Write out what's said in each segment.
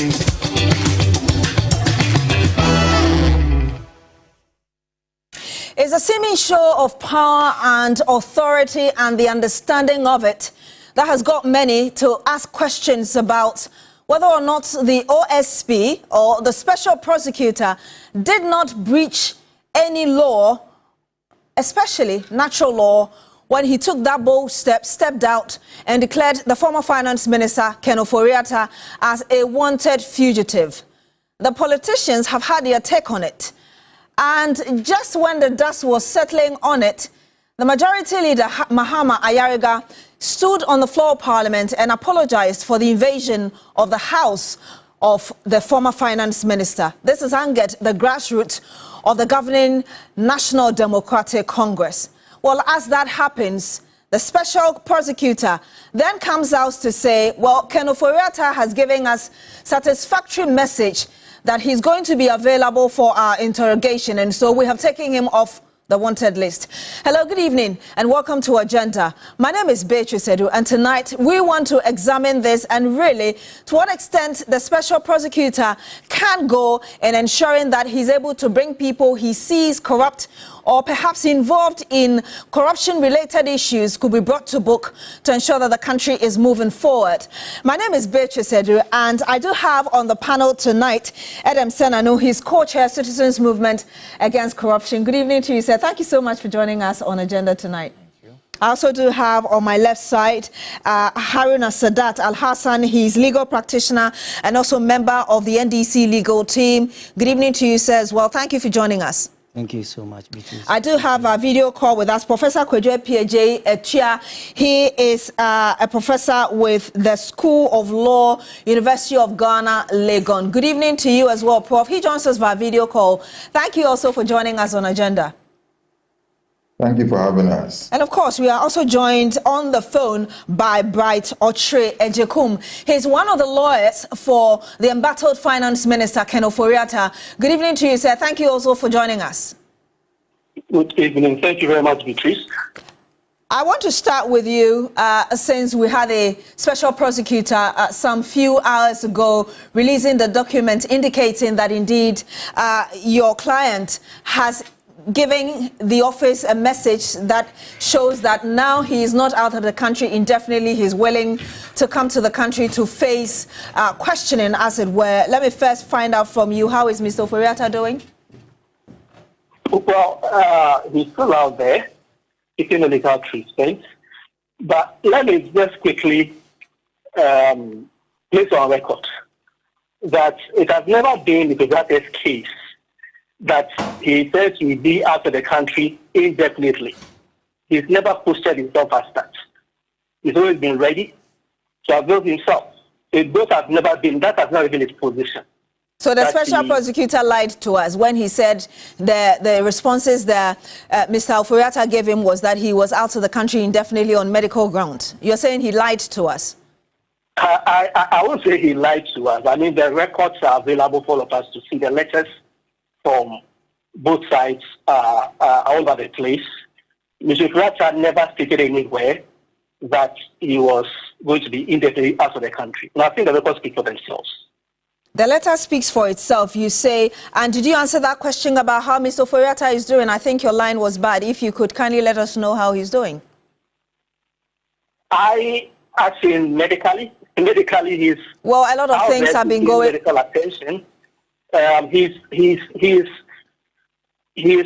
It's a seeming show of power and authority and the understanding of it that has got many to ask questions about whether or not the OSP or the special prosecutor did not breach any law, especially natural law, when he took that bold step, stepped out and declared the former finance minister, Ken Ofori-Atta, as a wanted fugitive. The politicians have had their take on it. And just when the dust was settling on it, the majority leader, Mahama Ayariga, stood on the floor of Parliament and apologized for the invasion of the house of the former finance minister. This has angered the grassroots of the governing National Democratic Congress. Well, as that happens, the special prosecutor then comes out to say, well, Ken Ofori-Atta has given us satisfactory message that he's going to be available for our interrogation, and so we have taken him off the wanted list. Hello, good evening, and welcome to Agenda. My name is Beatrice Edu, and tonight we want to examine this and really to what extent the special prosecutor can go in ensuring that he's able to bring people he sees corrupt or perhaps involved in corruption-related issues could be brought to book to ensure that the country is moving forward. My name is Beatrice Edu, and I do have on the panel tonight Edem Senanu, his co-chair Citizens Movement Against Corruption. Good evening to you, sir. Thank you so much for joining us on Agenda tonight. Thank you. I also do have on my left side Haruna Sadat Al-Hassan. He's legal practitioner and also member of the NDC legal team. Good evening to you, sir, as well. Thank you for joining us. Thank you so much, Beatrice. I do have a video call with us, Professor Kwadwo P.J. Etua. He is a professor with the School of Law, University of Ghana, Legon. Good evening to you as well, Prof. He joins us via video call. Thank you also for joining us on Agenda. Thank you for having us. And of course, we are also joined on the phone by Bright Otre Ejekum. He's one of the lawyers for the embattled finance minister, Ken Ofori-Atta. Good evening to you, sir. Thank you also for joining us. Good evening. Thank you very much, Beatrice. I want to start with you, since we had a special prosecutor some few hours ago releasing the document indicating that indeed your client has giving the office a message that shows that now he is not out of the country indefinitely. He's willing to come to the country to face questioning, as it were. Let me first find out from you, how is Mr. Ofori-Atta doing? Well, he's still out there, taking a legal treatment. But let me just quickly place on record that it has never been the Ofori-Atta's case that he says he will be out of the country indefinitely. He's never posted himself as that. He's always been ready to avail himself. That has never been his position. So the special prosecutor lied to us when he said the responses that Mr. Ofori-Atta gave him was that he was out of the country indefinitely on medical ground. You're saying he lied to us? I won't say he lied to us. I mean, the records are available for all of us to see, the letters from both sides all over the place. Mr. Ofori-Atta never stated anywhere that he was going to be indefinitely out of the country. And I think the records speak for themselves. The letter speaks for itself, you say. And did you answer that question about how Mr. Ofori-Atta is doing? I think your line was bad. If you could kindly let us know how he's doing. I think medically he's... Well, a lot of things have been going... Medical attention. He's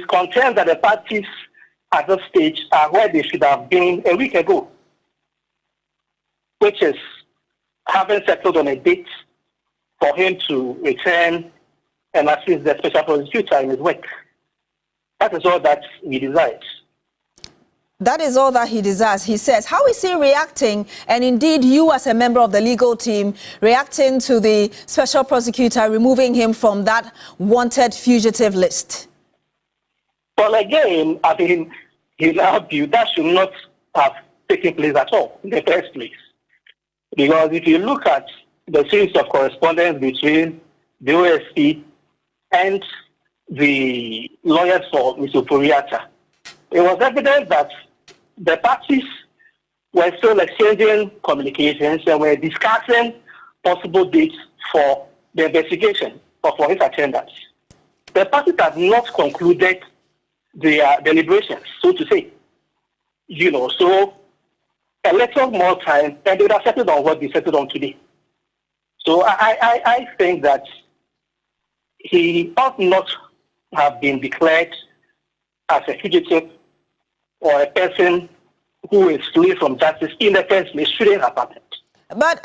concerned that the parties at this stage are where they should have been a week ago, which is having settled on a date for him to return and assist the special prosecutor in his work. That is all that he desires. That is all that he desires, he says. How is he reacting, and indeed you as a member of the legal team, reacting to the special prosecutor removing him from that wanted fugitive list? Well, again, I mean, in our view, that should not have taken place at all in the first place. Because if you look at the series of correspondence between the OSP and the lawyers for Mr. Ofori-Atta, it was evident that the parties were still exchanging communications and were discussing possible dates for the investigation or for his attendance, the parties have not concluded their deliberations, so to say. So a little more time, and they would have settled on what they settled on today. So I think that he ought not have been declared as a fugitive or a person who is fleeing from justice in the first place. Shouldn't have happened. But,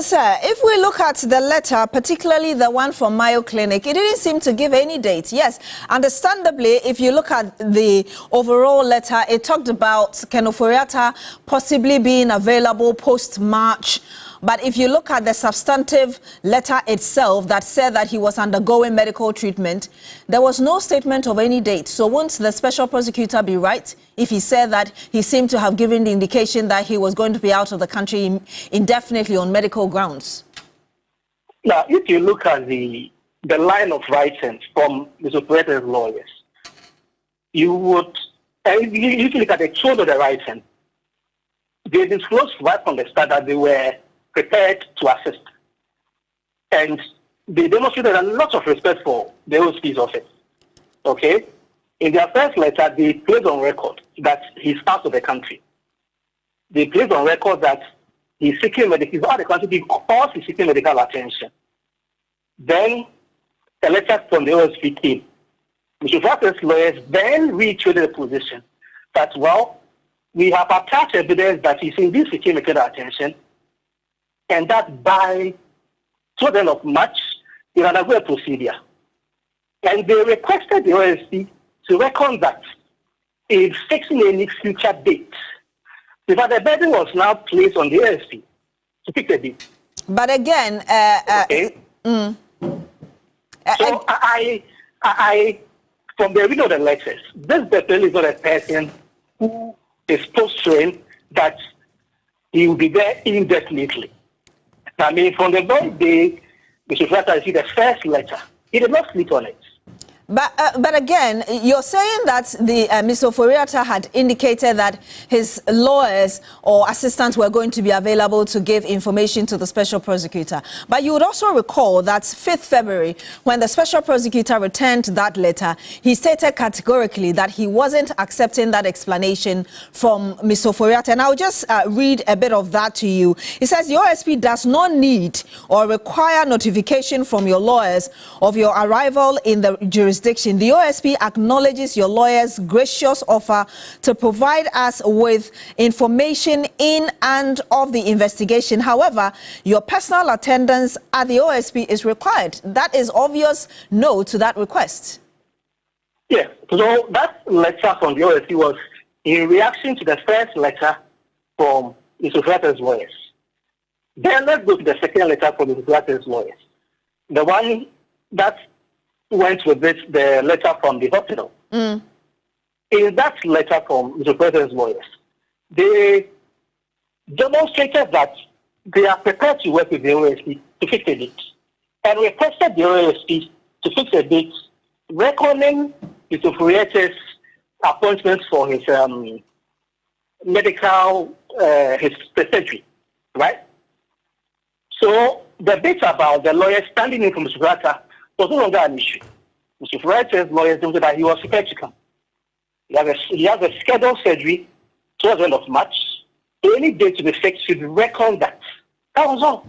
sir, if we look at the letter, particularly the one from Mayo Clinic, it didn't seem to give any dates. Yes, understandably, if you look at the overall letter, it talked about Ken Ofori-Atta possibly being available post-March. But if you look at the substantive letter itself that said that he was undergoing medical treatment, there was no statement of any date. So won't the special prosecutor be right if he said that he seemed to have given the indication that he was going to be out of the country indefinitely on medical grounds? Now, if you look at the line of writing from Mr. Ofori-Atta's lawyers, you would, if you look at the tone of the writing, they disclosed right from the start that they were prepared to assist. And they demonstrated a lot of respect for the OSP's office. Okay? In their first letter, they placed on record that he's out of the country. They placed on record that he's seeking medical, he's out of the country because he's seeking medical attention. Then a letter from the OSP came. Mr. Ofori-Atta's lawyers then reiterated the position that, well, we have attached evidence that he's indeed seeking medical attention, and that by 12th of March, they undergo a procedure. And they requested the OSP to reckon that in fixing any future dates, because the burden was now placed on the OSP to pick a date. But again, okay. So I, from the reading of the letters, this definitely is not a person who is posturing that he will be there indefinitely. I mean, from the very day Mr. Ofori-Atta received the first letter, he did not sleep on it. But again, you're saying that the Mr. Ofori-Atta had indicated that his lawyers or assistants were going to be available to give information to the special prosecutor. But you would also recall that 5th February, when the special prosecutor returned that letter, he stated categorically that he wasn't accepting that explanation from Mr. Ofori-Atta. And I'll just read a bit of that to you. It says, the OSP does not need or require notification from your lawyers of your arrival in the jurisdiction. The OSP acknowledges your lawyer's gracious offer to provide us with information in and of the investigation. However, your personal attendance at the OSP is required. That is obvious no to that request. Yes, so that letter from the OSP was in reaction to the first letter from Mr. Ofori-Atta's lawyers. Then let's go to the second letter from Mr. Ofori-Atta's lawyers. The one that went with this, the letter from the hospital. In that letter from Mr. Ofori-Atta's lawyers, they demonstrated that they are prepared to work with the OSP to fix a date, and requested the OSP to fix a date, reckoning Mr. Ofori-Atta's appointments for his medical, his surgery, right? So the bit about the lawyer standing in for Mr. Ofori-Atta was no longer an issue. Mr. Ofori-Atta's lawyers knew that he was prepared to come. He has a scheduled surgery towards the end of March. So any date to be fixed should reckon that. That was all.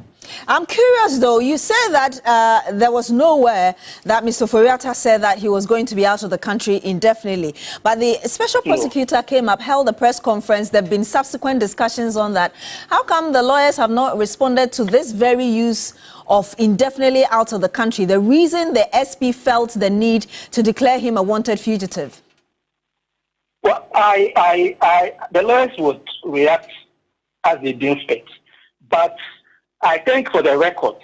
I'm curious, though. You said that there was nowhere that Mr. Ofori-Atta said that he was going to be out of the country indefinitely. But the special prosecutor came up, held a press conference. There have been subsequent discussions on that. How come the lawyers have not responded to this very use of indefinitely out of the country? The reason the SP felt the need to declare him a wanted fugitive? Well, the lawyers would react as they deem fit. But I think for the record,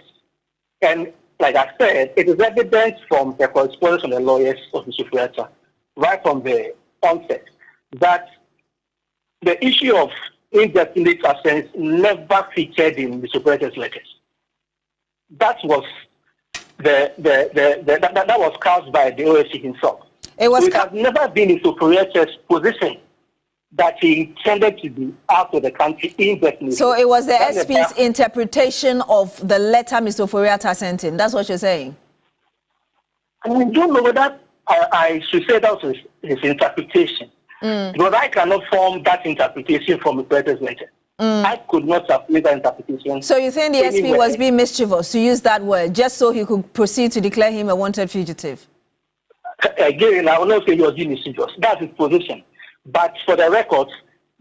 and like I said, it is evident from the correspondence from the lawyers of Mr. Ofori-Atta, right from the onset, that the issue of indefinite absence never featured in Mr. Ofori-Atta's letters. That was that was cast by the OSC himself. It has never been Mr. Ofori-Atta's position that he intended to be out of the country indefinitely. So it was the SP's interpretation of the letter Mr. Ofori-Atta sent him. That's what you're saying? I don't know whether I should say that was his interpretation. Because I cannot form that interpretation from the Ofori-Atta's letter. I could not have made that interpretation. So you think the SP was being mischievous, to use that word, just so he could proceed to declare him a wanted fugitive? Again, I will not say he was being mischievous. That's his position. But for the record,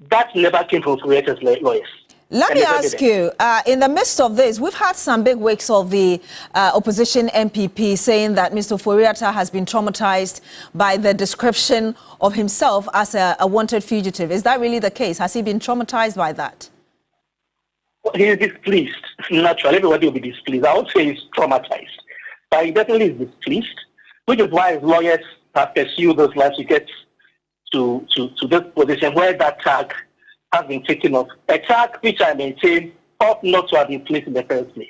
that never came from Ofori-Atta's lawyers. Let me ask you, in the midst of this, we've had some big wakes of the opposition MPP saying that Mr. Ofori-Atta has been traumatized by the description of himself as a wanted fugitive. Is that really the case? Has he been traumatized by that? He is displeased. Naturally, everybody will be displeased. I would say he's traumatized. But he definitely is displeased, which is why his lawyers have pursued those lines to get to this position where that tag has been taken off. A tag which I maintain ought not to have been placed in the first place.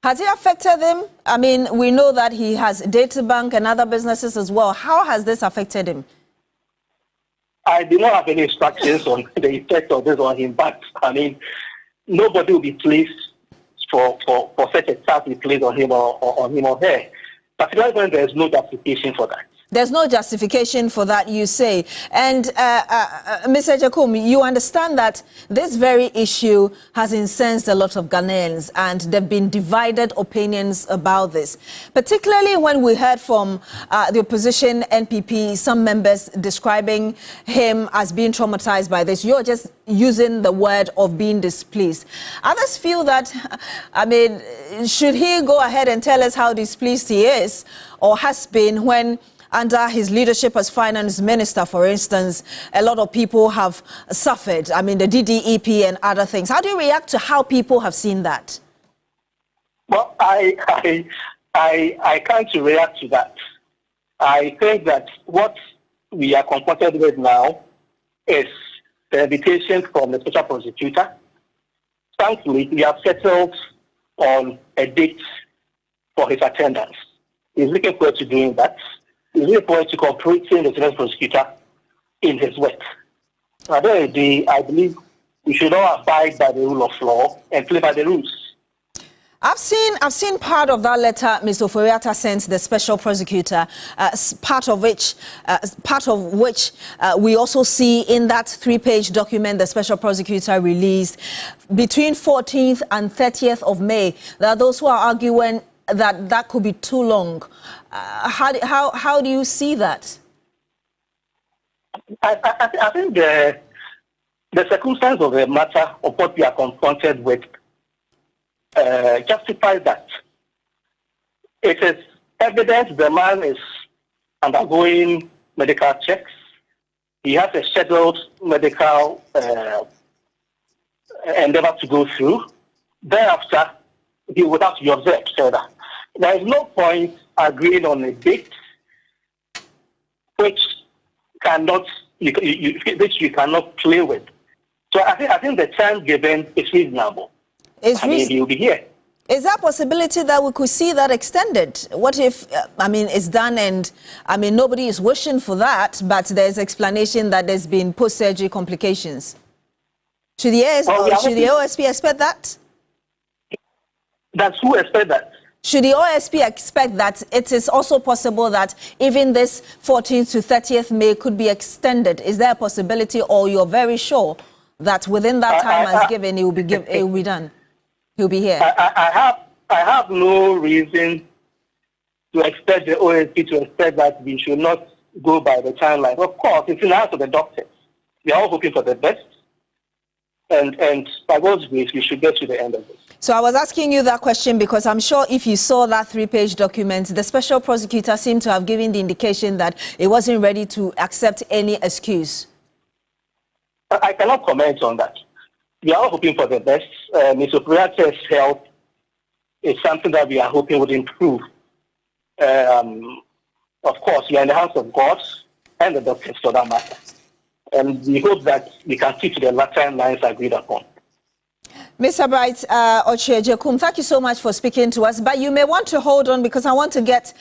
Has it affected him? I mean, we know that he has data bank and other businesses as well. How has this affected him? I do not have any instructions on the effect of this on him, but I mean, nobody will be pleased for such a tag to be placed on him or her. Particularly when there is no justification for that. There's no justification for that, you say. And Mr. Jakum, you understand that this very issue has incensed a lot of Ghanaians, and there have been divided opinions about this. Particularly when we heard from the opposition NPP, some members describing him as being traumatized by this. You're just using the word of being displeased. Others feel that, I mean, should he go ahead and tell us how displeased he is or has been when under his leadership as finance minister, for instance, a lot of people have suffered. I mean, the DDEP and other things. How do you react to how people have seen that? Well, I can't react to that. I think that what we are confronted with now is the invitation from the special prosecutor. Thankfully, we have settled on a date for his attendance. He's looking forward to doing that. He's looking forward to cooperating with the special prosecutor in his work. At the end of the day, I believe we should all abide by the rule of law and play by the rules. I've seen part of that letter Mr. Ofori-Atta sent the special prosecutor, part of which we also see in that 3-page document the special prosecutor released between 14th and 30th of May. There are those who are arguing that could be too long. How do you see that? I think the circumstance of the matter of what we are confronted with justifies that. It is evident the man is undergoing medical checks. He has a scheduled medical endeavor to go through. Thereafter, he would have to be observed further. There is no point agreeing on a date which you cannot play with. So I think the time given is reasonable. He'll be here. Is there a possibility that we could see that extended? What if, it's done and, nobody is wishing for that, but there's explanation that there's been post-surgery complications? Should the OSP expect that? That's who expect that. Should the OSP expect that it is also possible that even this 14th to 30th May could be extended? Is there a possibility, or you're very sure that within that time as given, it will be done? He'll be here. I have no reason to expect the OSP to expect that we should not go by the timeline. Of course, it's in the hands of the doctors. We are all hoping for the best. And by God's grace, we should get to the end of this. So I was asking you that question because I'm sure if you saw that 3-page document, the special prosecutor seemed to have given the indication that it wasn't ready to accept any excuse. I cannot comment on that. We are all hoping for the best. Mr. Ofori-Atta's health is something that we are hoping would improve. Of course, we are in the hands of God and the doctors for that matter. And we hope that we can keep to the timelines agreed upon. Mr. Bright Ochejekum, thank you so much for speaking to us. But you may want to hold on because I want to get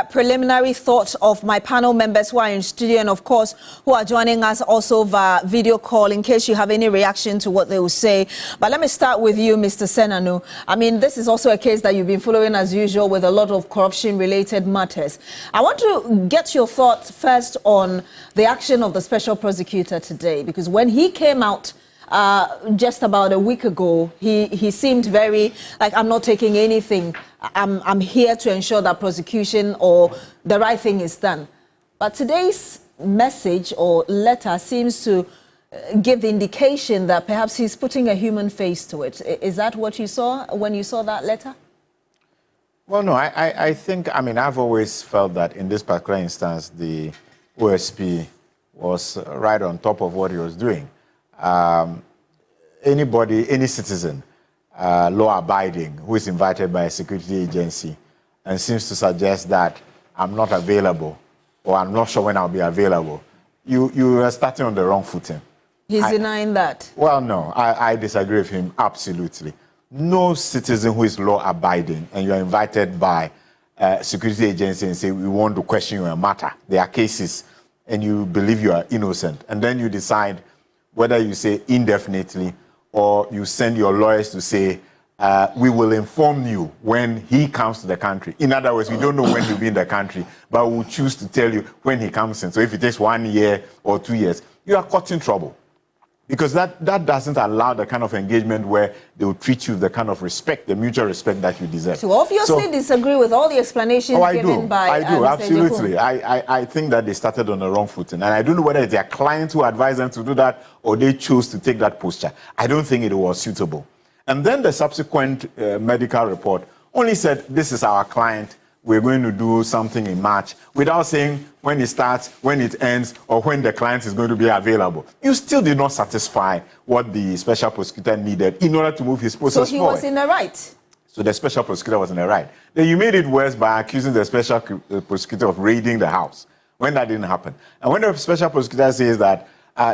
preliminary thoughts of my panel members who are in studio and, of course, who are joining us also via video call in case you have any reaction to what they will say. But let me start with you, Mr. Senanu. I mean, this is also a case that you've been following as usual with a lot of corruption-related matters. I want to get your thoughts first on the action of the special prosecutor today, because when he came out just about a week ago, he seemed very like, I'm not taking anything. I'm here to ensure that prosecution or the right thing is done. But today's message or letter seems to give the indication that perhaps he's putting a human face to it. Is that what you saw when you saw that letter? Well, no, I think, I mean, I've always felt that in this particular instance, the OSP was right on top of what he was doing. Anybody, any citizen, law-abiding, who is invited by a security agency and seems to suggest that I'm not available or I'm not sure when I'll be available, you are starting on the wrong footing. He's denying that. Well, no, I disagree with him absolutely. No citizen who is law-abiding and you're invited by a security agency and say, we want to question your matter. There are cases and you believe you are innocent. And then you decide whether you say indefinitely or you send your lawyers to say, we will inform you when he comes to the country. In other words, we don't know when he'll be in the country, but we'll choose to tell you when he comes in. So if it takes 1 year or 2 years, you are caught in trouble. Because that doesn't allow the kind of engagement where they will treat you with the kind of respect, the mutual respect that you deserve. So obviously disagree with all the explanations given by I do, Mr. absolutely. I think that they started on the wrong footing. And I don't know whether it's their client who advised them to do that or they chose to take that posture. I don't think it was suitable. And then the subsequent medical report only said, this is our client. We're going to do something in March, without saying when it starts, when it ends, or when the client is going to be available. You still did not satisfy what the special prosecutor needed in order to move his process forward. So he was in the right. So the special prosecutor was in the right. Then you made it worse by accusing the special prosecutor of raiding the house, when that didn't happen. And when the special prosecutor says that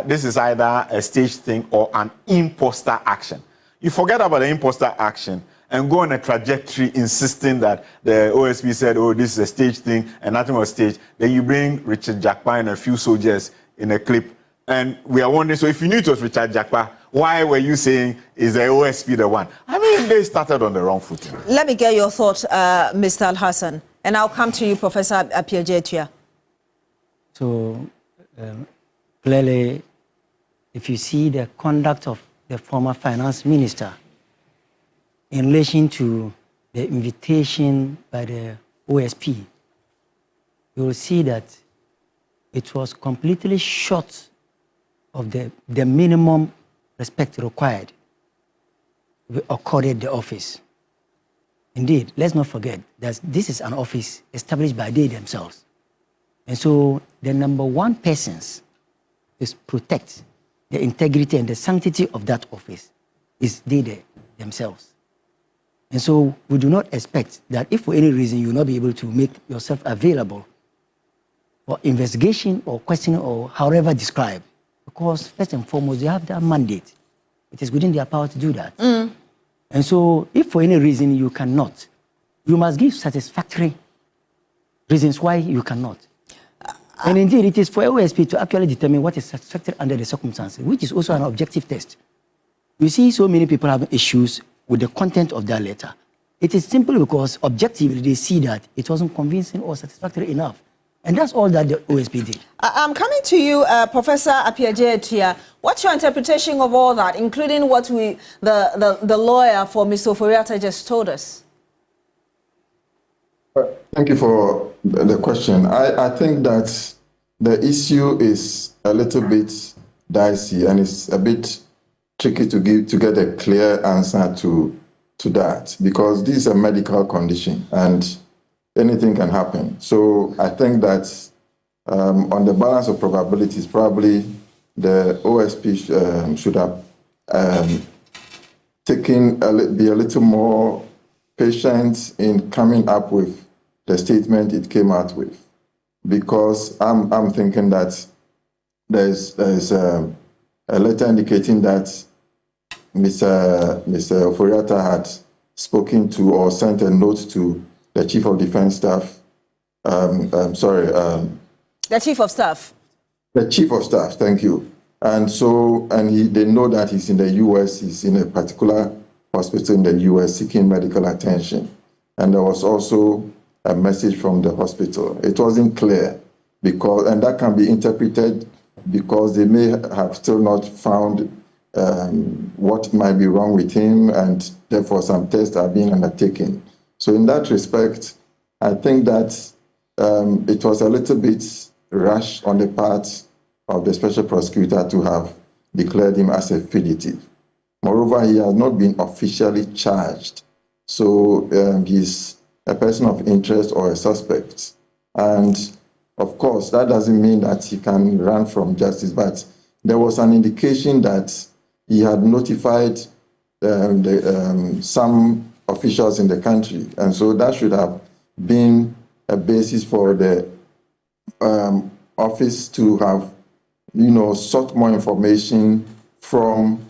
this is either a staged thing or an imposter action, you forget about the imposter action and go on a trajectory insisting that the OSP said, oh, this is a stage thing and nothing was staged. Then you bring Richard Jakpa and a few soldiers in a clip. And we are wondering, so if you knew it was Richard Jakpa, why were you saying, is the OSP the one? I mean, they started on the wrong footing. Let me get your thoughts, Mr. Al-Hassan. And I'll come to you, Professor Appiah-Jatuah. So, clearly, if you see the conduct of the former finance minister, in relation to the invitation by the OSP, you will see that it was completely short of the minimum respect required to accorded the office. Indeed, let's not forget that this is an office established by they themselves. And so the number one persons is protect the integrity and the sanctity of that office is they themselves. And so we do not expect that if for any reason you will not be able to make yourself available for investigation or questioning or however described, because first and foremost, they have that mandate. It is within their power to do that. And so if for any reason you cannot, you must give satisfactory reasons why you cannot. And indeed, it is for OSP to actually determine what is satisfactory under the circumstances, which is also an objective test. You see so many people having issues with the content of that letter. It is simply because objectively they see that it wasn't convincing or satisfactory enough. And that's all that the OSP did. I'm coming to you, Professor Appiah-Jatuah. What's your interpretation of all that, including what the lawyer for Mr. Ofori-Atta just told us? Thank you for the question. I think that the issue is a little bit dicey and it's a bit tricky to get a clear answer to that, because this is a medical condition and anything can happen. So I think that on the balance of probabilities, probably the OSP should have be a little more patient in coming up with the statement it came out with, because I'm thinking that there's a letter indicating that Mr. Oforiatta had spoken to or sent a note to the Chief of Defense Staff. The Chief of Staff. The Chief of Staff, thank you. And so, they know that he's in the U.S., he's in a particular hospital in the U.S. seeking medical attention. And there was also a message from the hospital. It wasn't clear because, and that can be interpreted because they may have still not found what might be wrong with him, and therefore some tests are being undertaken. So in that respect, I think that it was a little bit rash on the part of the special prosecutor to have declared him as a fugitive. Moreover, he has not been officially charged. So he's a person of interest or a suspect. And of course, that doesn't mean that he can run from justice, but there was an indication that he had notified some officials in the country. And so that should have been a basis for the office to have, sought more information from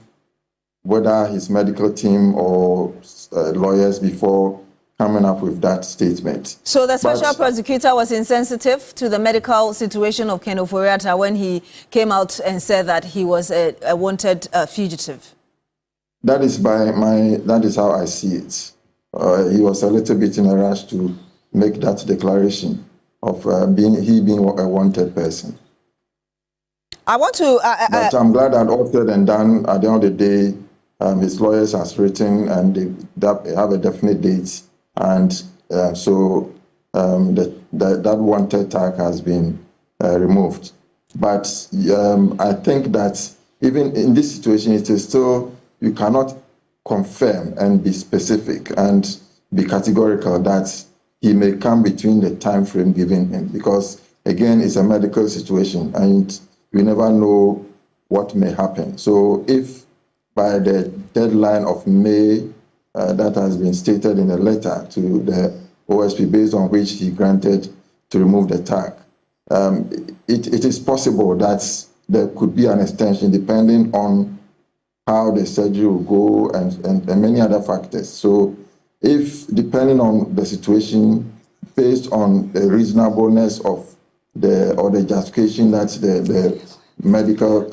whether his medical team or lawyers before coming up with that statement. So the special prosecutor was insensitive to the medical situation of Ken Oforiatta when he came out and said that he was a wanted fugitive. That is that is how I see it. He was a little bit in a rush to make that declaration of being a wanted person. I want to. But I'm glad that all said and done, at the end of the day, his lawyers has written and they have a definite date, and so that wanted tag has been removed. But I think that even in this situation, it is still, you cannot confirm and be specific and be categorical that he may come between the time frame given him, because again, it's a medical situation and we never know what may happen. So if by the deadline of May, that has been stated in a letter to the OSP based on which he granted to remove the tag, it is possible that there could be an extension depending on how the surgery will go and many other factors. So if, depending on the situation, based on the reasonableness of the justification that the medical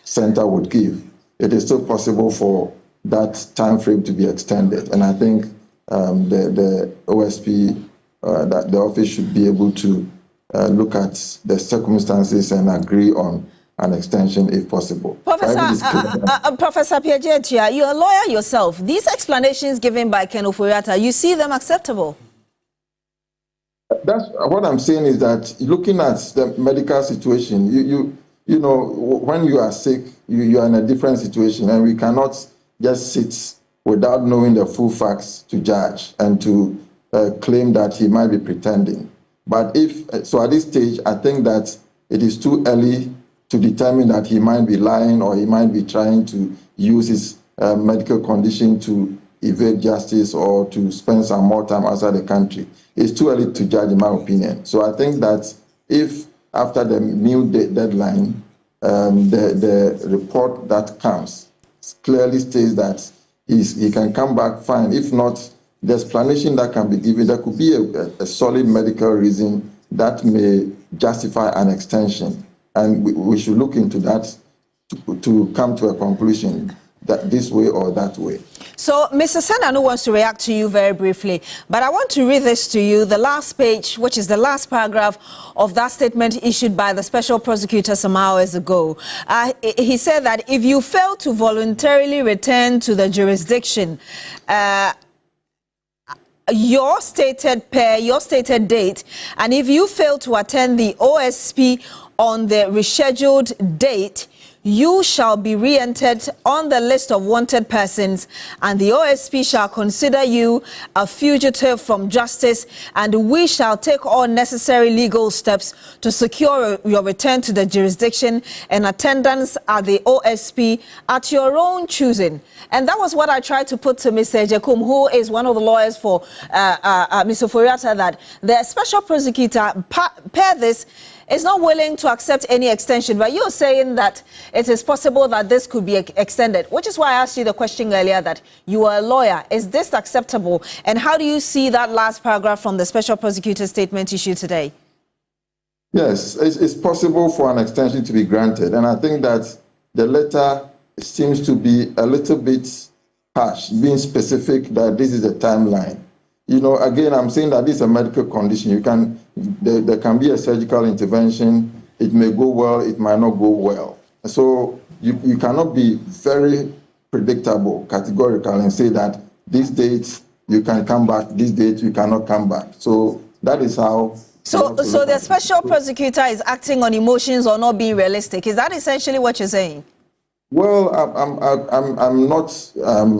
center would give, it is still possible for that time frame to be extended. And I think the OSP, that the office should be able to look at the circumstances and agree on an extension if possible. Professor Piaget, you're a lawyer yourself. These explanations given by Ken Oforiatta, you see them acceptable? That's what I'm saying, is that looking at the medical situation, you know, when you are sick, you are in a different situation, and we cannot just sit without knowing the full facts to judge and to claim that he might be pretending. But so at this stage, I think that it is too early to determine that he might be lying or he might be trying to use his medical condition to evade justice or to spend some more time outside the country. It's too early to judge, in my opinion. So I think that if after the new deadline, the report that comes clearly states that he can come back fine. If not, the explanation that can be given, there could be a solid medical reason that may justify an extension. And we should look into that to come to a conclusion, that this way or that way. So, Mr. Sendanu wants to react to you very briefly, but I want to read this to you, the last page, which is the last paragraph of that statement issued by the special prosecutor some hours ago. He said that if you fail to voluntarily return to the jurisdiction, your stated date, and if you fail to attend the OSP on the rescheduled date, you shall be re-entered on the list of wanted persons, and the OSP shall consider you a fugitive from justice, and we shall take all necessary legal steps to secure your return to the jurisdiction and attendance at the OSP at your own choosing. And that was what I tried to put to Mr. Ejekum, who is one of the lawyers for Mr. Oforiatta, that the special prosecutor pair this is not willing to accept any extension, but you're saying that it is possible that this could be extended, which is why I asked you the question earlier that you are a lawyer. Is this acceptable? And how do you see that last paragraph from the special prosecutor's statement issued today? Yes, it's possible for an extension to be granted. And I think that the letter seems to be a little bit harsh, being specific that this is a timeline. You know, again, I'm saying that this is a medical condition. There can be a surgical intervention. It may go well, it might not go well. So you cannot be very predictable, categorical, and say that this date you can come back, this date you cannot come back. So that is how. So the special prosecutor is acting on emotions or not being realistic. Is that essentially what you're saying? Well, I'm not.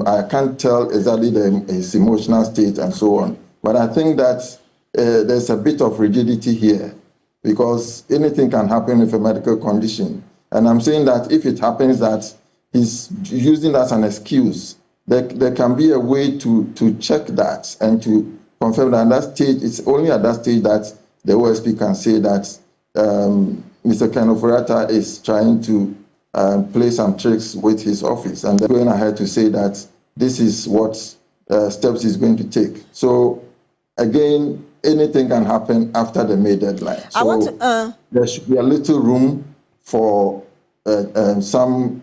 I can't tell exactly his emotional state and so on. But I think that there's a bit of rigidity here, because anything can happen with a medical condition. And I'm saying that if it happens that he's using that as an excuse, there can be a way to check that and to confirm that. At that stage, it's only at that stage that the OSP can say that Mr. Ken Ofori-Atta is trying to play some tricks with his office, and they're going ahead to say that this is what steps he's going to take. So again, anything can happen after the May deadline. So there should be a little room for some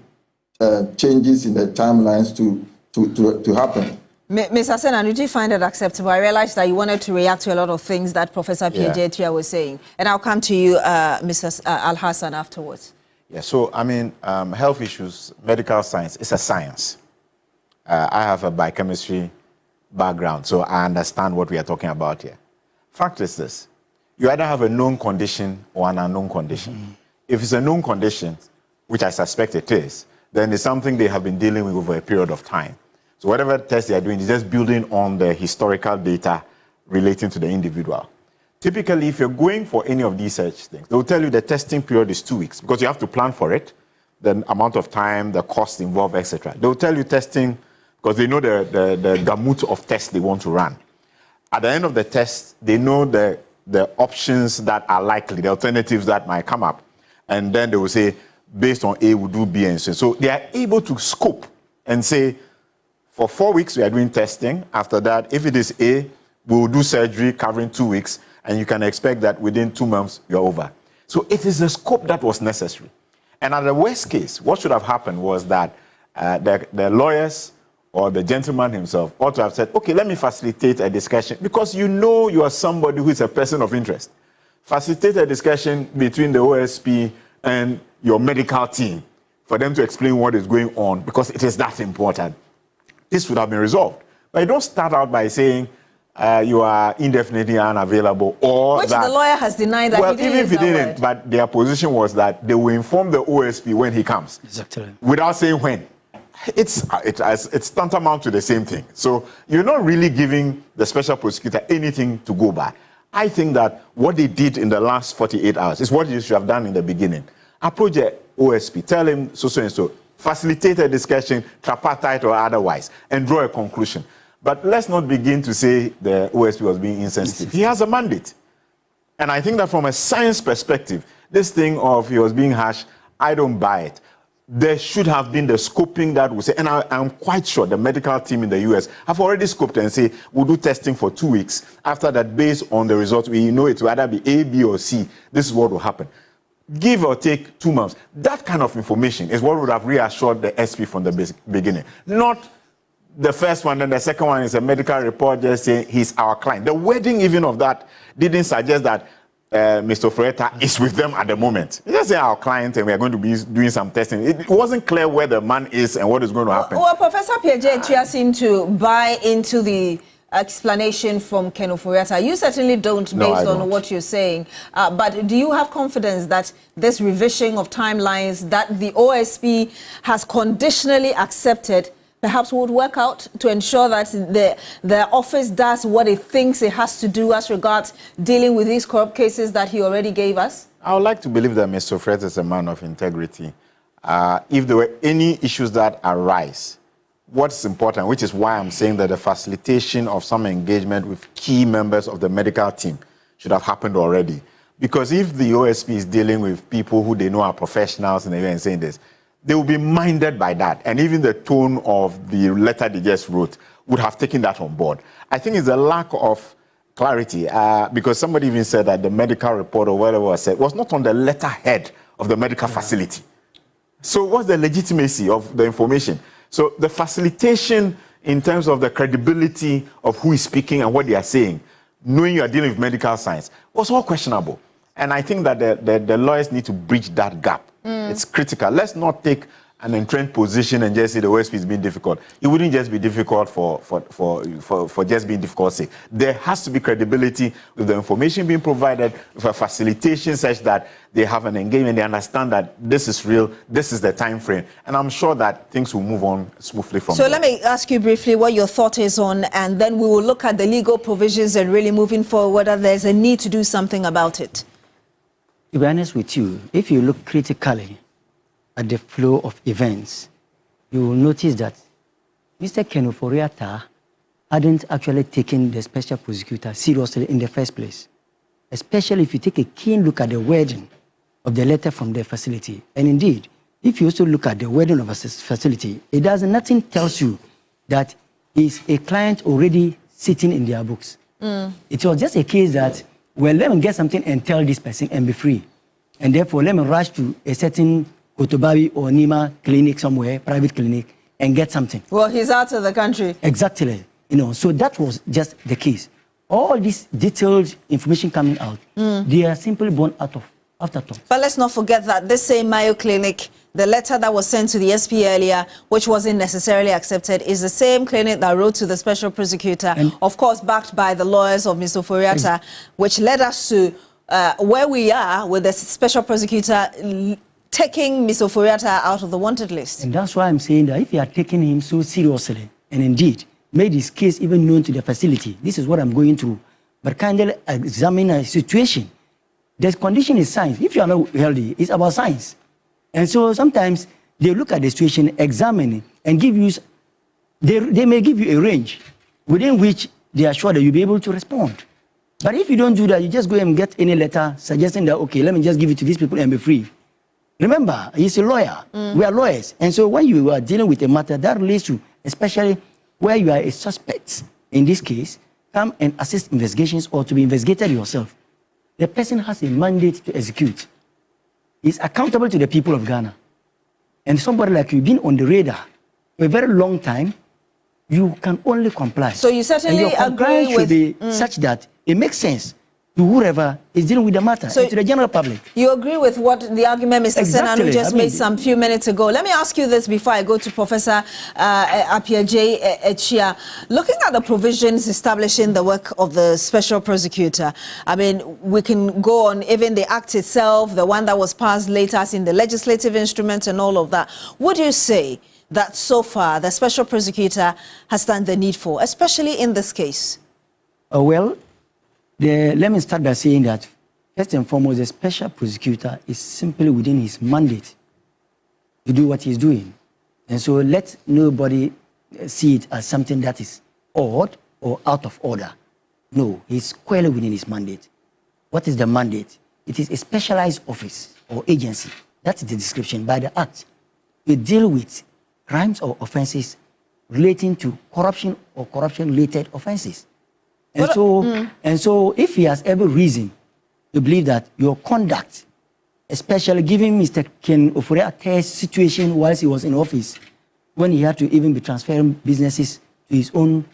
changes in the timelines to happen. Ms. Asena, did you find it acceptable? I realized that you wanted to react to a lot of things that Professor P.J. was saying. And I'll come to you, Mr. Al-Hassan, afterwards. Yeah, so, I mean, health issues, medical science, it's a science. I have a biochemistry background, so I understand what we are talking about here. Fact is this: you either have a known condition or an unknown condition. If it's a known condition, which I suspect it is, then it's something they have been dealing with over a period of time. So whatever test they are doing is just building on the historical data relating to the individual. Typically, if you're going for any of these such things, they'll tell you the testing period is 2 weeks, because you have to plan for it, the amount of time, the cost involved, etc. They'll tell you testing because they know the gamut of tests they want to run. At the end of the test, they know the options that are likely, the alternatives that might come up. And then they will say, based on A, we'll do B and C. So they are able to scope and say, for 4 weeks, we are doing testing. After that, if it is A, we'll do surgery covering 2 weeks, and you can expect that within 2 months, you're over. So it is the scope that was necessary. And at the worst case, what should have happened was that the lawyers or the gentleman himself ought to have said, okay, let me facilitate a discussion, because you know you are somebody who is a person of interest. Facilitate a discussion between the OSP and your medical team for them to explain what is going on, because it is that important. This would have been resolved. But you don't start out by saying you are indefinitely unavailable, or which that, the lawyer has denied that. Well, he didn't even if he didn't, word. But their position was that they will inform the OSP when he comes. Exactly. Without saying when. It's tantamount to the same thing. So you're not really giving the special prosecutor anything to go by. I think that what they did in the last 48 hours is what you should have done in the beginning. Approach the OSP, tell him so and so, facilitate a discussion, tripartite or otherwise, and draw a conclusion. But let's not begin to say the OSP was being insensitive. He has a mandate. And I think that from a science perspective, this thing of he was being harsh, I don't buy it. There should have been the scoping that would say, and I'm quite sure the medical team in the US have already scoped and say, we'll do testing for 2 weeks. After that, based on the results, we know it will either be A, B, or C. This is what will happen. Give or take 2 months. That kind of information is what would have reassured the SP from the beginning. Not the first one, and the second one is a medical report just saying he's our client. The wording even of that didn't suggest that Mr. Ofori-Atta is with them at the moment. He just said our client and we are going to be doing some testing. It wasn't clear where the man is and what is going to happen. Well, Professor P.J. seemed to buy into the explanation from Ken Ofori-Atta. You certainly don't, based on what you're saying. But do you have confidence that this revision of timelines that the OSP has conditionally accepted perhaps would work out to ensure that the office does what it thinks it has to do as regards dealing with these corrupt cases that he already gave us? I would like to believe that Mr. Ofori-Atta is a man of integrity. If there were any issues that arise, what's important, which is why I'm saying that the facilitation of some engagement with key members of the medical team should have happened already. Because if the OSP is dealing with people who they know are professionals and they're even saying this, they will be minded by that. And even the tone of the letter they just wrote would have taken that on board. I think it's a lack of clarity because somebody even said that the medical report or whatever was said was not on the letterhead of the medical facility. So what's the legitimacy of the information? So the facilitation in terms of the credibility of who is speaking and what they are saying, knowing you are dealing with medical science, was all questionable. And I think that the lawyers need to bridge that gap. It's critical. Let's not take an entrenched position and just say the OSP is being difficult. It wouldn't just be difficult for just being difficult sake. There has to be credibility with the information being provided, for facilitation such that they have an engagement, they understand that this is real, this is the time frame. And I'm sure that things will move on smoothly from there. So let me ask you briefly what your thought is on, and then we will look at the legal provisions and really moving forward, whether there's a need to do something about it. To be honest with you, if you look critically at the flow of events, you will notice that Mr. Ken Ofori-Atta hadn't actually taken the special prosecutor seriously in the first place, especially if you take a keen look at the wording of the letter from the facility. And indeed, if you also look at the wording of a facility, nothing tells you that is a client already sitting in their books. It was just a case that, well, let me get something and tell this person and be free. And therefore, let me rush to a certain Kotobawi or Nima clinic somewhere, private clinic, and get something. Well, he's out of the country. Exactly. So that was just the case. All this detailed information coming out, they are simply born out of afterthought. But let's not forget that this same Mayo clinic, the letter that was sent to the SP earlier, which wasn't necessarily accepted, is the same clinic that wrote to the special prosecutor, and of course backed by the lawyers of Mr. Ofori-Atta, which led us to where we are with the special prosecutor taking Mr. Ofori-Atta out of the wanted list. And that's why I'm saying that if you are taking him so seriously, and indeed made his case even known to the facility, this is what I'm going through, but kindly examine a situation. The condition is science. If you are not healthy, it's about science. And so sometimes they look at the situation, examine it, and give you, they may give you a range within which they are sure that you'll be able to respond. But if you don't do that, you just go and get any letter suggesting that, okay, let me just give it to these people and be free. Remember, he's a lawyer. We are lawyers. And so when you are dealing with a matter that relates to, especially where you are a suspect, in this case, come and assist investigations or to be investigated yourself. The person has a mandate to execute. He's accountable to the people of Ghana. And somebody like you, been on the radar for a very long time, you can only comply. So you certainly and your agree with... should be such that it makes sense to whoever is dealing with the matter, and to the general public. You agree with what the argument Mr. Senanu just made some few minutes ago. Let me ask you this before I go to Professor Appiah-J. Echia. Looking at the provisions establishing the work of the special prosecutor, I mean, we can go on even the act itself, the one that was passed later as in the legislative instrument and all of that. Would you say that so far the special prosecutor has done the needful, especially in this case? Well, let me start by saying that, first and foremost, the special prosecutor is simply within his mandate to do what he's doing. And so let nobody see it as something that is odd or out of order. No, he's squarely within his mandate. What is the mandate? It is a specialized office or agency. That's the description by the Act. To deal with crimes or offenses relating to corruption or corruption-related offenses. And so if he has every reason to believe that your conduct, especially given Mr. Ken Ofori-Atta's situation whilst he was in office, when he had to even be transferring businesses to his own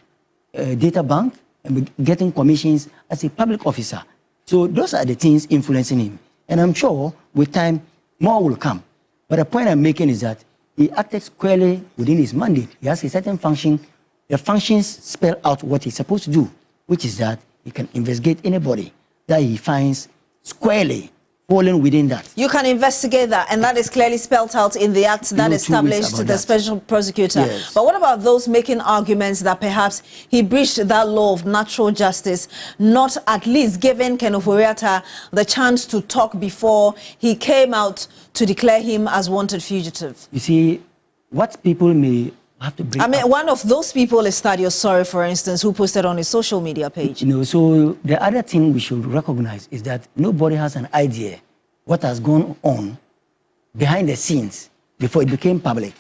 data bank and be getting commissions as a public officer. So those are the things influencing him. And I'm sure with time, more will come. But the point I'm making is that he acted squarely within his mandate. He has a certain function. The functions spell out what he's supposed to do, which is that he can investigate anybody that he finds squarely falling within that. You can investigate that, and that is clearly spelled out in the Act that established the special prosecutor. Yes. But what about those making arguments that perhaps he breached that law of natural justice, not at least giving Ken Ofori-Atta the chance to talk before he came out to declare him as wanted fugitive? You see, what people may have to bring I mean, up. one of those people is Stadio Sorry, for instance, who posted on his social media page. You know, so the other thing we should recognize is that nobody has an idea what has gone on behind the scenes before it became public.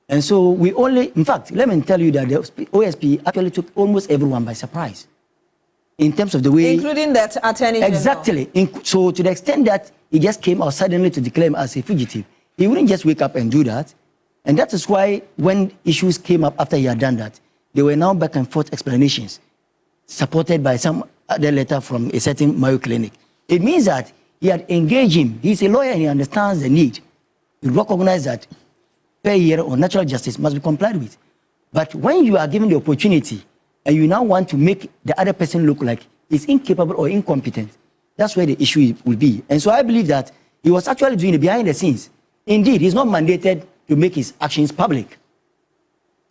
And so we only, in fact, let me tell you that the OSP actually took almost everyone by surprise in terms of the way... Including that attorney general. Exactly. So to the extent that he just came out suddenly to declare him as a fugitive, he wouldn't just wake up and do that. And that is why when issues came up after he had done that, there were now back and forth explanations supported by some other letter from a certain Mayo clinic. It means that he had engaged him. He's a lawyer and he understands the need. He recognizes that fair hearing or natural justice must be complied with. But when you are given the opportunity and you now want to make the other person look like he's incapable or incompetent, that's where the issue will be. And so I believe that he was actually doing it behind the scenes. Indeed, he's not mandated to make his actions public.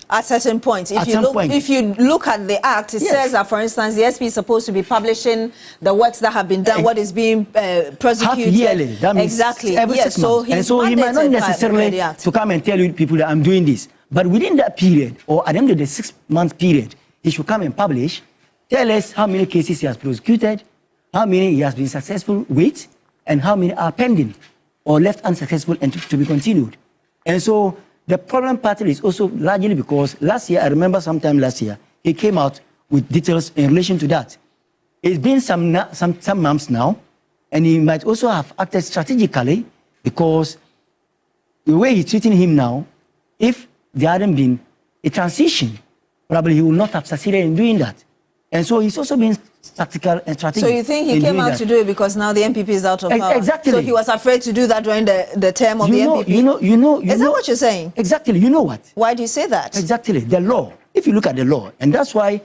At certain points, if you look at the act, it says that, for instance, the SP is supposed to be publishing the works that have been done, what is being prosecuted. Half yearly. That means exactly. Every 6 months. And so he might not necessarily to come and tell you people that I'm doing this. But within that period, or at the end of the 6-month period, he should come and publish, tell us how many cases he has prosecuted, how many he has been successful with, and how many are pending or left unsuccessful and to be continued. And so the problem partly is also largely because last year, I remember sometime last year, he came out with details in relation to that. It's been some months now, and he might also have acted strategically because the way he's treating him now, if there hadn't been a transition, probably he would not have succeeded in doing that. And so he's also been tactical and strategic. So you think he came out to do it because now the MPP is out of power? Exactly. So he was afraid to do that during the term of the MPP? Is that what you're saying? Exactly. You know what? Why do you say that? Exactly. The law. If you look at the law, and that's why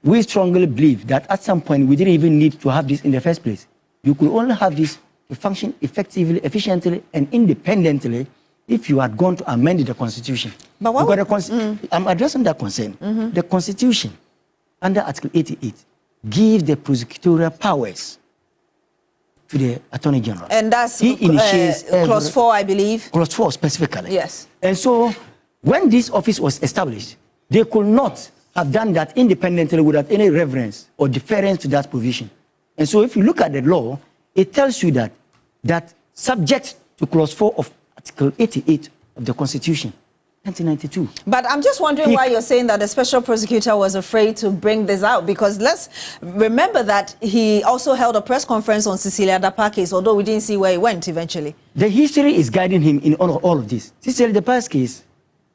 we strongly believe that at some point we didn't even need to have this in the first place. You could only have this to function effectively, efficiently, and independently if you had gone to amend the Constitution. But what I'm addressing that concern. The Constitution, under Article 88, gives the prosecutorial powers to the Attorney General. And that's initiates Clause 4, I believe. Clause 4 specifically. Yes. And so when this office was established, they could not have done that independently without any reverence or deference to that provision. And so if you look at the law, it tells you that subject to Clause 4 of Article 88 of the Constitution, 1992. But I'm just wondering why you're saying that the special prosecutor was afraid to bring this out, because let's remember that he also held a press conference on Cecilia Dapa's case, although we didn't see where he went eventually. The history is guiding him in all of this. Cecilia Dapa's case,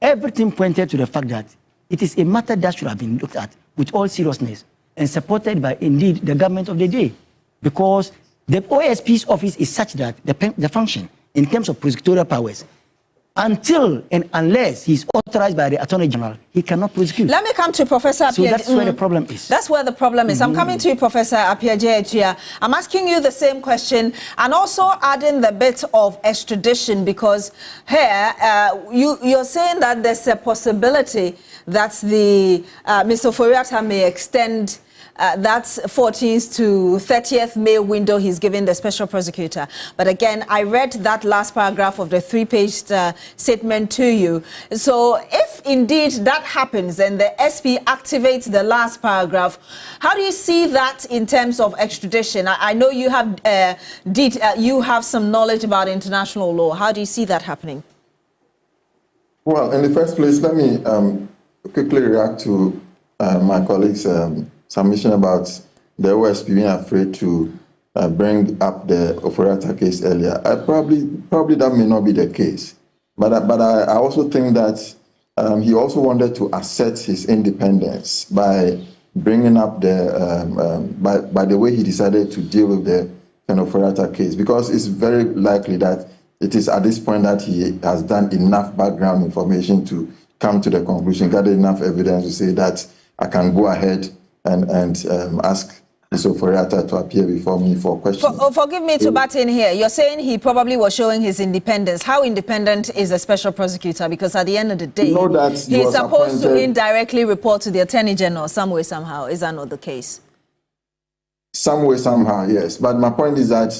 everything pointed to the fact that it is a matter that should have been looked at with all seriousness and supported by, indeed, the government of the day. Because the OSP's office is such that the function in terms of prosecutorial powers, until and unless he's authorized by the Attorney General, he cannot prosecute. Let me come to Professor Appiah. So that's where the problem is. That's where the problem is. I'm coming to you, Professor Appiah. I'm asking you the same question and also adding the bit of extradition, because here you're saying that there's a possibility that the Mr. Ofori-Atta may extend that 14th to 30th May window he's given the special prosecutor. But again, I read that last paragraph of the 3-page statement to you. So if indeed that happens and the SP activates the last paragraph, how do you see that in terms of extradition? I know you have you have some knowledge about international law. How do you see that happening? Well, in the first place, let me quickly react to my colleague's submission about the OSP being afraid to bring up the Ofori-Atta case earlier. Probably that may not be the case, but I also think that he also wanted to assert his independence by bringing up the by the way he decided to deal with the Ofori-Atta case, because it's very likely that it is at this point that he has done enough background information to come to the conclusion, gather enough evidence to say that I can go ahead and ask Mr. Ofori-Atta to appear before me for questions. Forgive me to butt in here. You're saying he probably was showing his independence. How independent is a special prosecutor? Because at the end of the day, he's supposed to indirectly report to the Attorney General some way, somehow. Is that not the case? Some way, somehow, yes. But my point is that,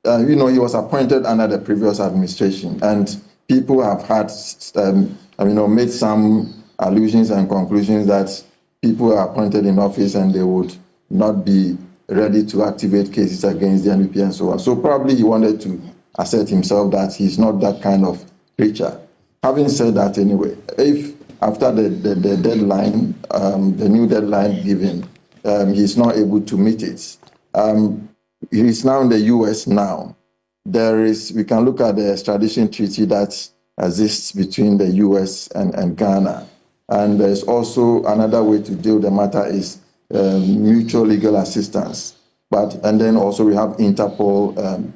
he was appointed under the previous administration. And people have had, made some allusions and conclusions that people are appointed in office and they would not be ready to activate cases against the NPP and so on. So probably he wanted to assert himself that he's not that kind of creature. Having said that, anyway, if after the deadline, the new deadline given, he's not able to meet it, he's now in the U.S. now. We can look at the extradition treaty that exists between the U.S. and Ghana. And there's also another way to deal with the matter is mutual legal assistance. And then also we have Interpol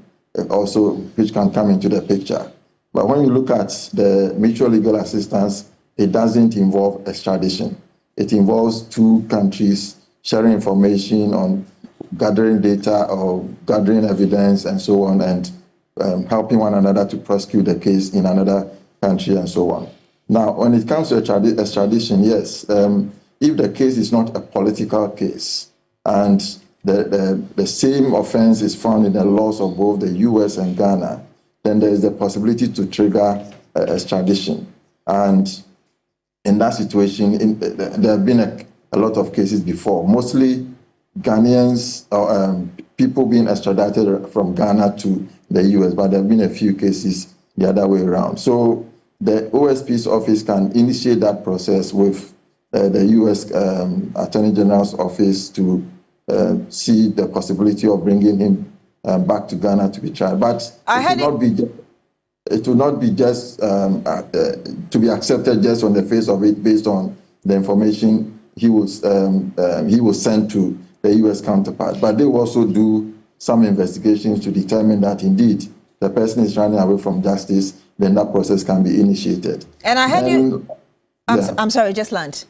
also, which can come into the picture. But when you look at the mutual legal assistance, it doesn't involve extradition. It involves two countries sharing information on gathering data or gathering evidence and so on, and helping one another to prosecute the case in another country and so on. Now, when it comes to extradition, yes, if the case is not a political case and the same offense is found in the laws of both the U.S. and Ghana, then there is the possibility to trigger extradition. And in that situation, there have been a lot of cases before, mostly Ghanaians or people being extradited from Ghana to the U.S., but there have been a few cases the other way around. So the OSP's office can initiate that process with the U.S. Attorney General's office to see the possibility of bringing him back to Ghana to be tried. But it will not be just to be accepted just on the face of it based on the information he was sent to the U.S. counterpart. But they will also do some investigations to determine that indeed the person is running away from justice, then that process can be initiated. And I heard I'm sorry, just land.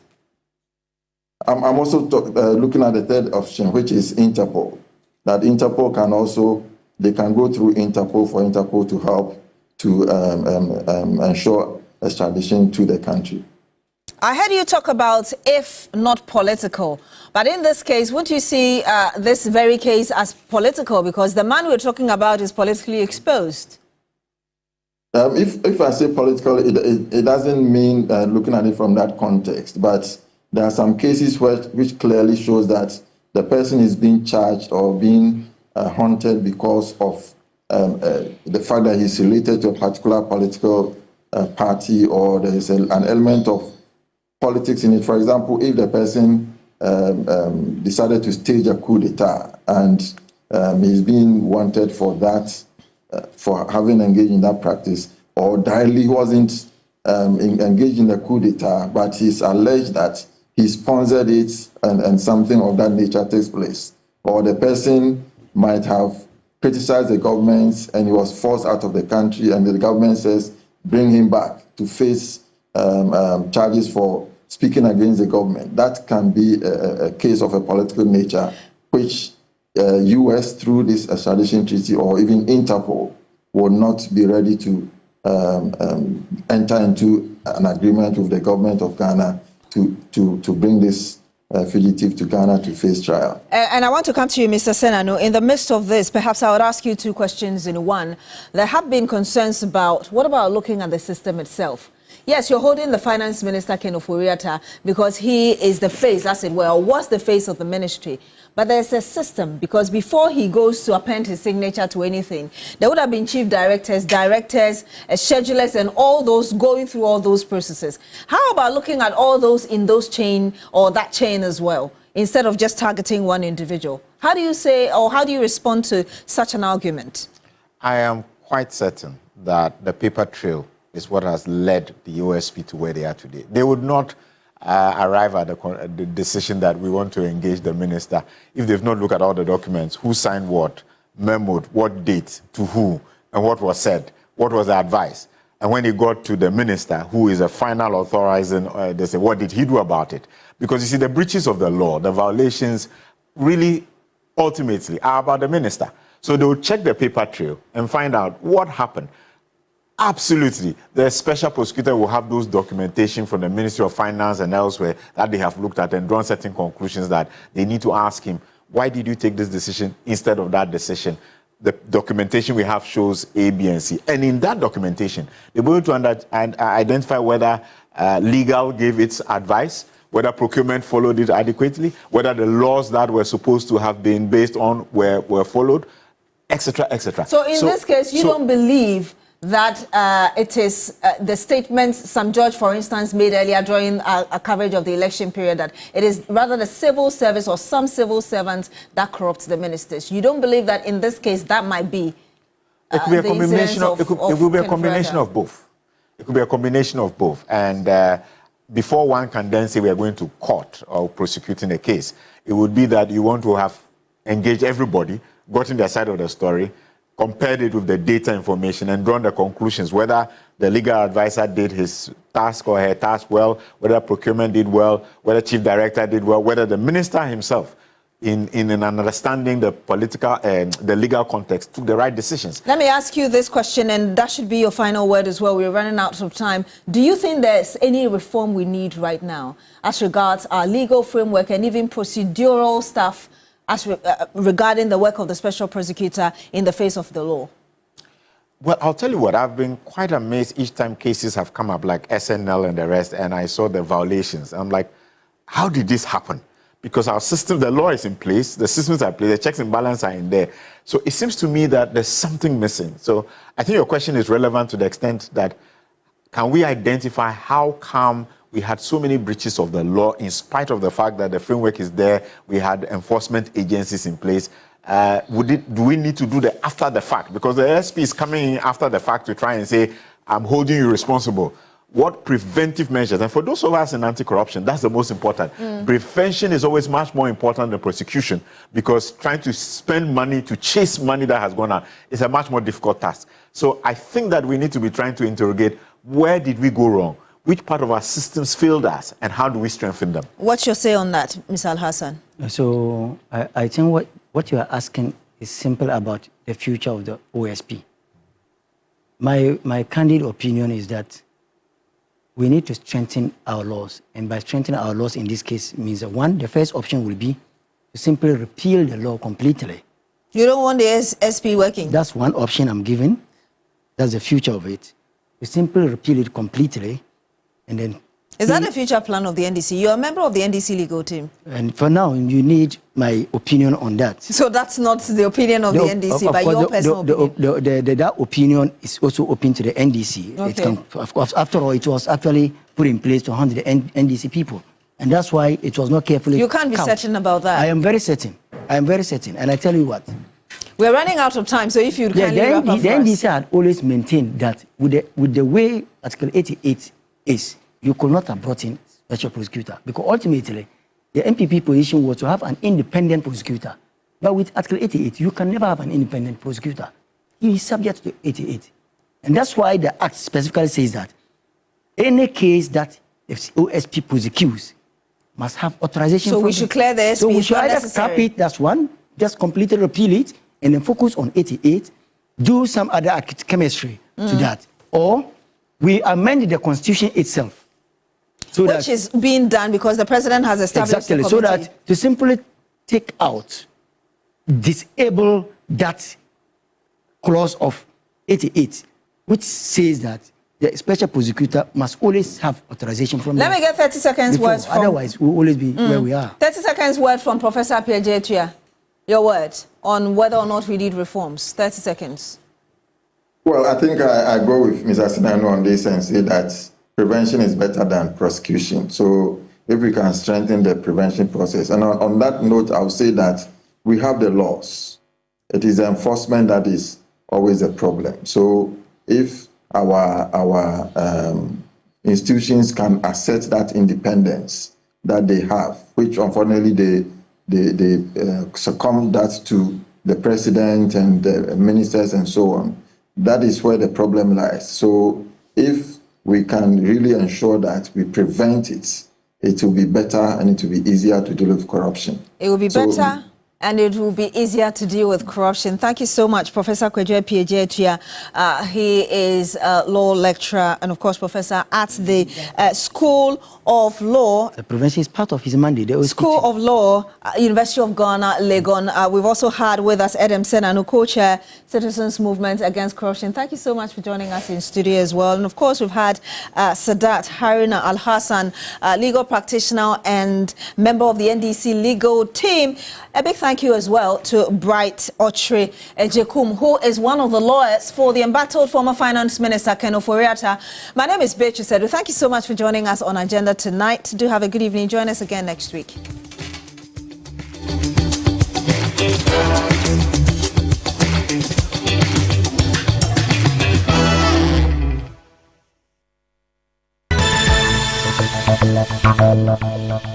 I'm also looking at the third option, which is Interpol. That Interpol can also, they can go through Interpol for Interpol to help to ensure extradition to the country. I heard you talk about if not political, but in this case, wouldn't you see this very case as political, because the man we're talking about is politically exposed? If I say political, it doesn't mean looking at it from that context, but there are some cases which clearly shows that the person is being charged or being haunted because of the fact that he's related to a particular political party, or there is an element of politics in it. For example, if the person decided to stage a coup d'etat and he's being wanted for that, for having engaged in that practice, or directly wasn't engaged in the coup d'etat, but he's alleged that he sponsored it and something of that nature takes place, or the person might have criticized the government and he was forced out of the country and the government says bring him back to face charges for speaking against the government. That can be a case of a political nature, which U.S. through this extradition treaty or even Interpol will not be ready to enter into an agreement with the government of Ghana to bring this fugitive to Ghana to face trial. And I want to come to you, Mr. Senanu. In the midst of this, perhaps I would ask you two questions in one. There have been concerns about, what about looking at the system itself? Yes, you're holding the finance minister, Ken Ofori-Atta, because he is the face, as it were, or was the face of the ministry. But there's a system, because before he goes to append his signature to anything, there would have been chief directors, schedulers, and all those going through all those processes. How about looking at all those in those chain, or that chain as well, instead of just targeting one individual? How do you say, or how do you respond to such an argument? I am quite certain that the paper trail is what has led the OSP to where they are today. They would not arrive at the decision that we want to engage the minister if they've not looked at all the documents, who signed what, memoed, what date, to who, and what was said, what was the advice. And when it got to the minister, who is a final authorizing, they say, what did he do about it? Because you see, the breaches of the law, the violations, really, ultimately, are about the minister. So they will check the paper trail and find out what happened. Absolutely. The special prosecutor will have those documentation from the Ministry of Finance and elsewhere that they have looked at and drawn certain conclusions that they need to ask him, why did you take this decision instead of that decision? the documentation we have shows A, B, and C. And in that documentation, they're able to identify whether legal gave its advice, whether procurement followed it adequately, whether the laws that were supposed to have been based on were followed, etc., etc. So in this case, you don't believe that it is the statements some judge, for instance, made earlier during a coverage of the election period, that it is rather the civil service or some civil servants that corrupt the ministers. You don't believe that in this case that might be it could be a combination of it could be a combination of both. It could be a combination of both. And before one can then say we are going to court or prosecuting a case, it would be that you want to have engaged everybody, gotten their side of the story, compared it with the data information and drawn the conclusions, whether the legal advisor did his task or her task well, whether procurement did well, whether chief director did well, whether the minister himself, in an understanding the political and the legal context, took the right decisions. Let me ask you this question, and that should be your final word as well. We're running out of time. Do you think there's any reform we need right now as regards our legal framework and even procedural stuff as regarding the work of the special prosecutor in the face of the law? Well, I'll tell you what, I've been quite amazed each time cases have come up, like SNL and the rest, and I saw the violations. I'm like, how did this happen? Because our system, the law is in place, the systems are in place, the checks and balances are in there. So it seems to me that there's something missing. So I think your question is relevant to the extent that can we identify how come we had so many breaches of the law in spite of the fact that the framework is there, we had enforcement agencies in place. Do we need to do that after the fact? Because the SP is coming in after the fact to try and say, I'm holding you responsible. What preventive measures? And for those of us in anti-corruption, that's the most important. Prevention is always much more important than prosecution, because trying to spend money to chase money that has gone out is a much more difficult task. So I think that we need to be trying to interrogate, where did we go wrong? Which part of our systems failed us, and how do we strengthen them? What's your say on that, Ms. Al-Hassan? So I think what you are asking is simple about the future of the OSP. My candid opinion is that we need to strengthen our laws. And by strengthening our laws in this case means that, one, the first option will be to simply repeal the law completely. You don't want the SP working? That's one option I'm giving. That's the future of it. We simply repeal it completely. And then, is that the future plan of the NDC? You're a member of the NDC legal team. And for now, you need my opinion on that. So that's not the opinion of the NDC, but your personal opinion? That opinion is also open to the NDC. Okay. It can, of course, after all, it was actually put in place to handle the NDC people. And that's why it was not carefully You can't be certain about that. I am very certain. I am very certain. And I tell you what. We're running out of time, so if you can wrap up the NDC had always maintained that with the way Article 88 is, you could not have brought in special prosecutor, because ultimately the MPP position was to have an independent prosecutor. But with Article 88, you can never have an independent prosecutor. He is subject to 88. And that's why the Act specifically says that any case that the OSP prosecutes must have authorization. So we should clear the SP. So we should either scrap it, that's one, just completely repeal it, and then focus on 88, do some other chemistry to that. Or we amend the Constitution itself. So which is being done because the president has established a committee. So that to simply take out, disable that clause of 88, which says that the special prosecutor must always have authorization from Let me get 30 seconds words from... Otherwise, we'll always be where we are. 30 seconds word from Professor Pierre. Your word on whether or not we need reforms. 30 seconds. Well, I think I go with Mr. Sinano on this and say that prevention is better than prosecution. So if we can strengthen the prevention process. And on that note, I would say that we have the laws. It is the enforcement that is always a problem. So if our institutions can assert that independence that they have, which unfortunately they succumb that to the president and the ministers and so on, that is where the problem lies. So if we can really ensure that we prevent it, it will be better and it will be easier to deal with corruption. It will be better and it will be easier to deal with corruption. Thank you so much, Professor Kwadwo Appiah-Ejeatua. He is a law lecturer and, of course, professor at the School of Law. The prevention is part of his mandate. School of Law, University of Ghana, Legon. We've also had with us Edem Senanu, co-chair, Citizens Movement Against Corruption. Thank you so much for joining us in studio as well. And, of course, we've had Sadat Haruna Al-Hassan, legal practitioner and member of the NDC legal team. A big thank you as well to Bright Ochre Ejekum, who is one of the lawyers for the embattled former Finance Minister Ken Ofori-Atta. My name is Beatrice Edu. Thank you so much for joining us on Agenda tonight. Do have a good evening. Join us again next week. La